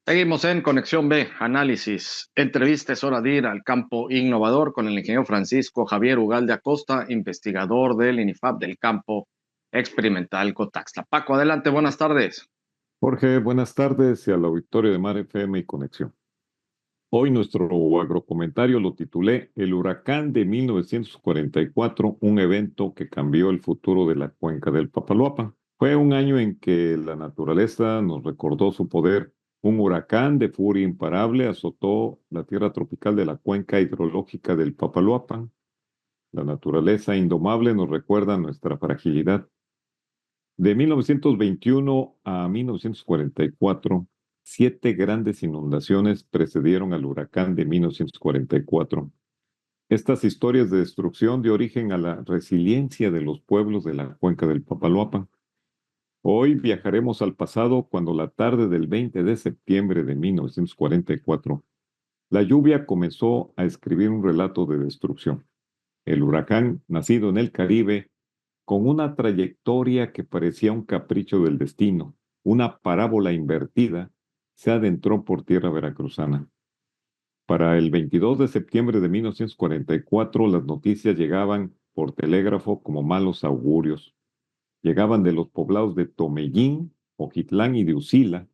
Seguimos en Conexión B, análisis, entrevista. Es hora de ir al campo innovador con el ingeniero Francisco Javier Ugalde Acosta, investigador del INIFAP del campo experimental Cotaxtla. Paco, adelante, buenas tardes. Jorge, buenas tardes y al auditorio de Mar FM y Conexión. Hoy nuestro agrocomentario lo titulé El huracán de 1944, un evento que cambió el futuro de la cuenca del Papaloapan. Fue un año en que la naturaleza nos recordó su poder. Un huracán de furia imparable azotó la tierra tropical de la cuenca hidrológica del Papaloapan. La naturaleza indomable nos recuerda nuestra fragilidad. De 1921 a 1944, 7 grandes inundaciones precedieron al huracán de 1944. Estas historias de destrucción dio origen a la resiliencia de los pueblos de la cuenca del Papaloapan. Hoy viajaremos al pasado cuando la tarde del 20 de septiembre de 1944, la lluvia comenzó a escribir un relato de destrucción. El huracán, nacido en el Caribe, con una trayectoria que parecía un capricho del destino, una parábola invertida, se adentró por tierra veracruzana. Para el 22 de septiembre de 1944, las noticias llegaban por telégrafo como malos augurios. Llegaban de los poblados de Tomellín, Ojitlán y de Usila.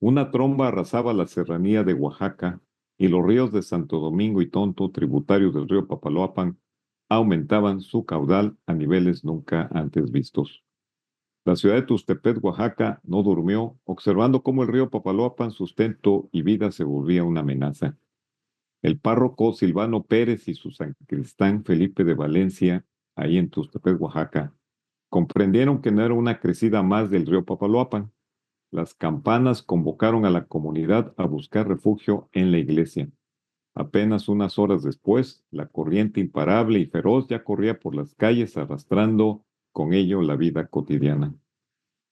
Una tromba arrasaba la serranía de Oaxaca y los ríos de Santo Domingo y Tonto, tributarios del río Papaloapan, aumentaban su caudal a niveles nunca antes vistos. La ciudad de Tustepet, Oaxaca, no durmió, observando cómo el río Papaloapan, sustento y vida, se volvía una amenaza. El párroco Silvano Pérez y su sacristán Felipe de Valencia, ahí en Tustepet, Oaxaca, comprendieron que no era una crecida más del río Papaloapan. Las campanas convocaron a la comunidad a buscar refugio en la iglesia. Apenas unas horas después, la corriente imparable y feroz ya corría por las calles arrastrando con ello la vida cotidiana.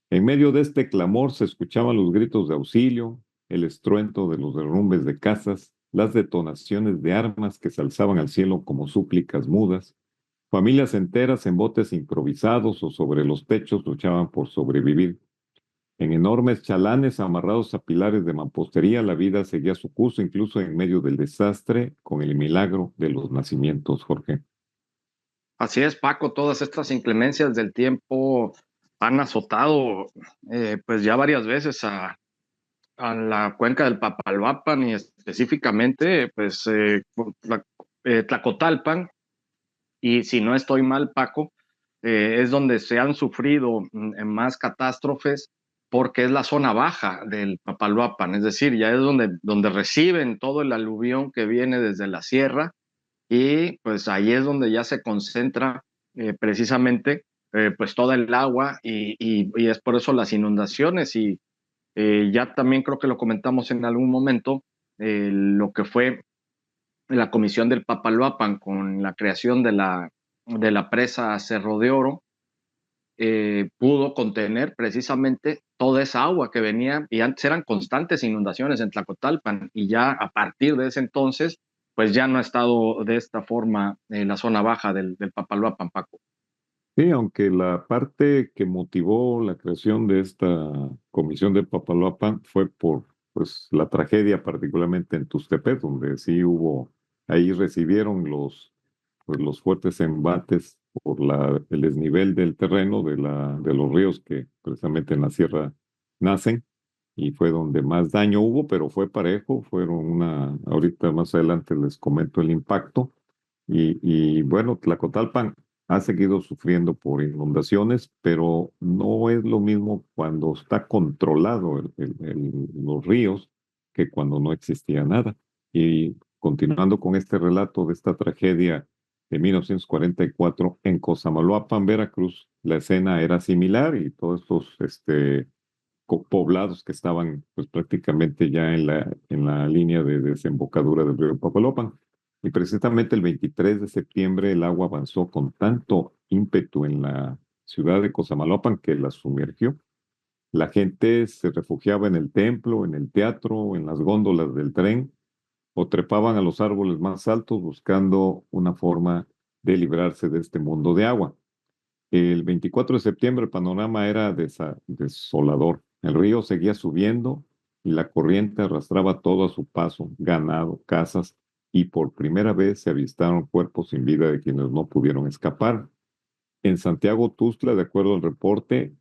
En medio de este clamor se escuchaban los gritos de auxilio, el estruendo de los derrumbes de casas, las detonaciones de armas que se alzaban al cielo como súplicas mudas. Familias enteras en botes improvisados o sobre los techos luchaban por sobrevivir. En enormes chalanes amarrados a pilares de mampostería, la vida seguía su curso incluso en medio del desastre, con el milagro de los nacimientos, Jorge. Así es, Paco, todas estas inclemencias del tiempo han azotado pues ya varias veces a la cuenca del Papaloapan y específicamente Tlacotalpan. Y si no estoy mal, Paco, es donde se han sufrido más catástrofes porque es la zona baja del Papaloapan, es decir, ya es donde reciben todo el aluvión que viene desde la sierra y pues ahí es donde ya se concentra precisamente pues toda el agua y es por eso las inundaciones y ya también creo que lo comentamos en algún momento, lo que fue la comisión del Papaloapan con la creación de la presa Cerro de Oro, pudo contener precisamente toda esa agua que venía y antes eran constantes inundaciones en Tlacotalpan y ya a partir de ese entonces pues ya no ha estado de esta forma la zona baja del Papaloapan, Paco. Sí, aunque la parte que motivó la creación de esta comisión de Papaloapan fue por pues, la tragedia, particularmente en Tustepet, donde sí hubo, ahí recibieron los fuertes embates por el desnivel del terreno de los ríos que precisamente en la sierra nacen, y fue donde más daño hubo, pero fue parejo, ahorita más adelante les comento el impacto, y bueno, Tlacotalpan ha seguido sufriendo por inundaciones, pero no es lo mismo cuando está controlado los ríos que cuando no existía nada. Y continuando con este relato de esta tragedia de 1944, en Cosamaloapan, Veracruz, la escena era similar y todos estos poblados que estaban pues prácticamente ya en la línea de desembocadura del río Papaloapan. Y precisamente el 23 de septiembre el agua avanzó con tanto ímpetu en la ciudad de Cosamaloapan que la sumergió. La gente se refugiaba en el templo, en el teatro, en las góndolas del tren o trepaban a los árboles más altos buscando una forma de librarse de este mundo de agua. El 24 de septiembre el panorama era desolador. El río seguía subiendo, y la corriente arrastraba todo a su paso, ganado, casas, y por primera vez se avistaron cuerpos sin vida de quienes no pudieron escapar. En Santiago Tuzla, de acuerdo al reporte,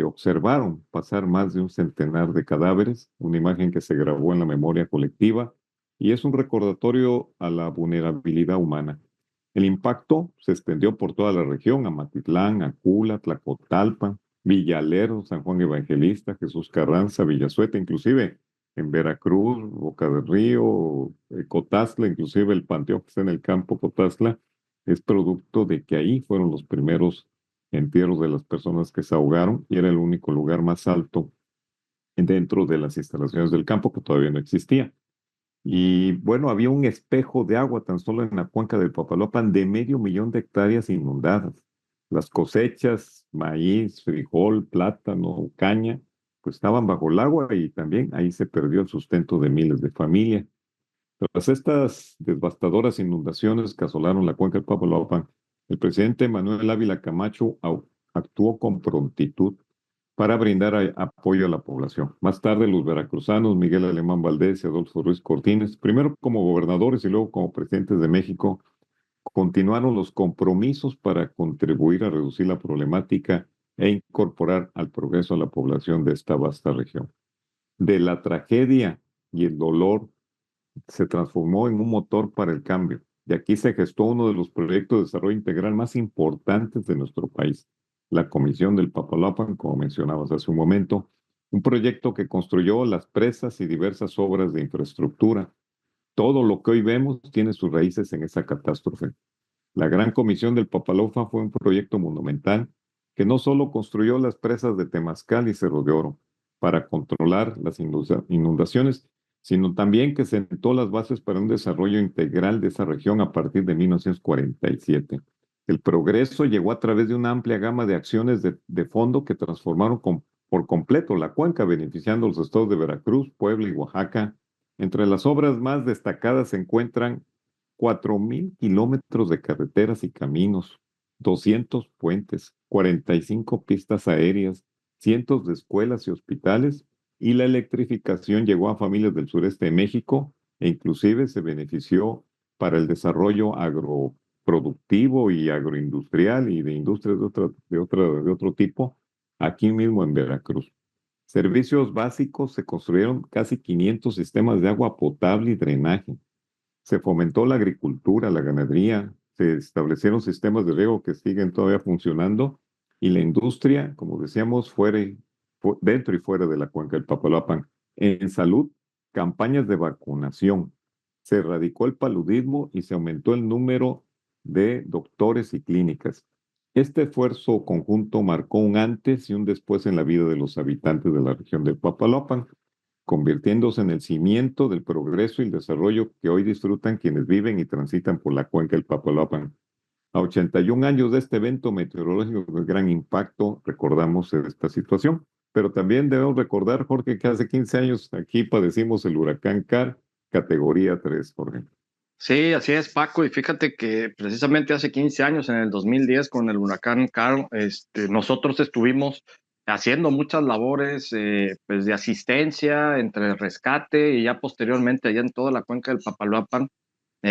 observaron pasar más de un centenar de cadáveres, una imagen que se grabó en la memoria colectiva y es un recordatorio a la vulnerabilidad humana. El impacto se extendió por toda la región, a Matitlán, Acula, Tlacotalpan, Villalero, San Juan Evangelista, Jesús Carranza, Villazueta, inclusive en Veracruz, Boca del Río, Cotazla, inclusive el panteón que está en el campo Cotazla, es producto de que ahí fueron los primeros entierros de las personas que se ahogaron y era el único lugar más alto dentro de las instalaciones del campo que todavía no existía. Y bueno, había un espejo de agua tan solo en la cuenca del Papaloapan de 500,000 de hectáreas inundadas. Las cosechas, maíz, frijol, plátano, caña, pues estaban bajo el agua y también ahí se perdió el sustento de miles de familias. Tras estas devastadoras inundaciones que asolaron la cuenca del Papaloapan, el presidente Manuel Ávila Camacho actuó con prontitud para brindar apoyo a la población. Más tarde, los veracruzanos Miguel Alemán Valdés y Adolfo Ruiz Cortines, primero como gobernadores y luego como presidentes de México, continuaron los compromisos para contribuir a reducir la problemática e incorporar al progreso a la población de esta vasta región. De la tragedia y el dolor se transformó en un motor para el cambio. De aquí se gestó uno de los proyectos de desarrollo integral más importantes de nuestro país, la Comisión del Papaloapan, como mencionabas hace un momento, un proyecto que construyó las presas y diversas obras de infraestructura. Todo lo que hoy vemos tiene sus raíces en esa catástrofe. La Gran Comisión del Papaloapan fue un proyecto monumental que no solo construyó las presas de Temazcal y Cerro de Oro para controlar las inundaciones, sino también que sentó las bases para un desarrollo integral de esa región a partir de 1947. El progreso llegó a través de una amplia gama de acciones de fondo que transformaron por completo la cuenca, beneficiando a los estados de Veracruz, Puebla y Oaxaca. Entre las obras más destacadas se encuentran 4,000 kilómetros de carreteras y caminos, 200 puentes, 45 pistas aéreas, cientos de escuelas y hospitales, y la electrificación llegó a familias del sureste de México e inclusive se benefició para el desarrollo agroproductivo y agroindustrial y de industrias de otro tipo aquí mismo en Veracruz. Servicios básicos, se construyeron casi 500 sistemas de agua potable y drenaje. Se fomentó la agricultura, la ganadería, se establecieron sistemas de riego que siguen todavía funcionando y la industria, como decíamos, dentro y fuera de la cuenca del Papaloapan. En salud, campañas de vacunación. Se erradicó el paludismo y se aumentó el número de doctores y clínicas. Este esfuerzo conjunto marcó un antes y un después en la vida de los habitantes de la región del Papaloapan, convirtiéndose en el cimiento del progreso y el desarrollo que hoy disfrutan quienes viven y transitan por la cuenca del Papaloapan. A 81 años de este evento meteorológico de gran impacto, recordamos esta situación, pero también debemos recordar, Jorge, que hace 15 años aquí padecimos el huracán Car, categoría 3, Jorge. Sí, así es, Paco, y fíjate que precisamente hace 15 años, en el 2010, con el huracán Carl, nosotros estuvimos haciendo muchas labores pues de asistencia entre rescate y ya posteriormente allá en toda la cuenca del Papaloapan,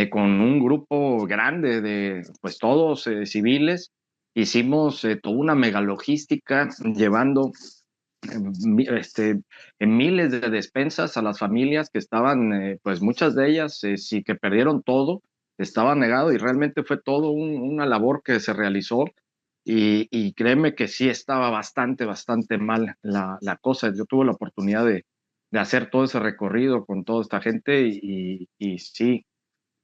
con un grupo grande de pues todos civiles, hicimos toda una mega logística llevando en miles de despensas a las familias que estaban, pues muchas de ellas sí que perdieron todo, estaba negado y realmente fue todo una labor que se realizó y créeme que sí estaba bastante mal la cosa. Yo tuve la oportunidad de hacer todo ese recorrido con toda esta gente y sí,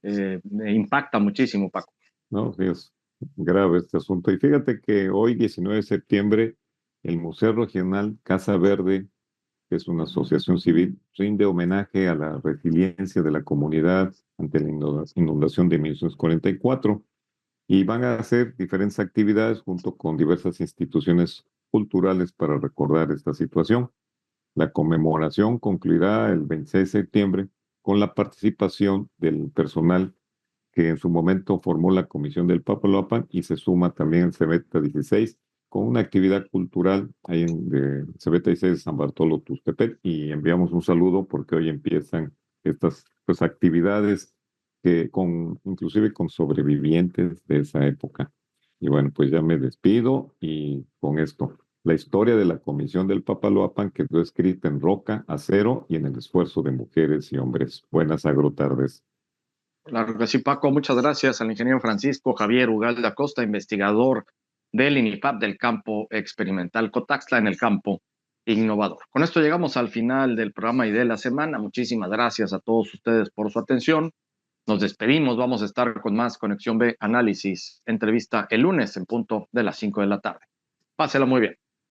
me impacta muchísimo, Paco. No, sí, es grave este asunto. Y fíjate que hoy, 19 de septiembre, el Museo Regional Casa Verde, que es una asociación civil, rinde homenaje a la resiliencia de la comunidad ante la inundación de 1944 y van a hacer diferentes actividades junto con diversas instituciones culturales para recordar esta situación. La conmemoración concluirá el 26 de septiembre con la participación del personal que en su momento formó la Comisión del Papaloapan y se suma también el CEMETA 16 con una actividad cultural ahí en de CB36 de San Bartolo Tuxtepec, y enviamos un saludo porque hoy empiezan estas pues, actividades que inclusive con sobrevivientes de esa época. Y bueno, pues ya me despido y con esto. La historia de la Comisión del Papaloapan quedó escrita en roca, acero y en el esfuerzo de mujeres y hombres. Buenas agrotardes. Claro que sí, Paco. Muchas gracias al ingeniero Francisco Javier Ugalda Costa, investigador del INIFAP del campo experimental Cotaxtla en el campo innovador. Con esto llegamos al final del programa y de la semana. Muchísimas gracias a todos ustedes por su atención. Nos despedimos. Vamos a estar con más Conexión B Análisis, entrevista el lunes en punto de las 5 de la tarde. Pásela muy bien.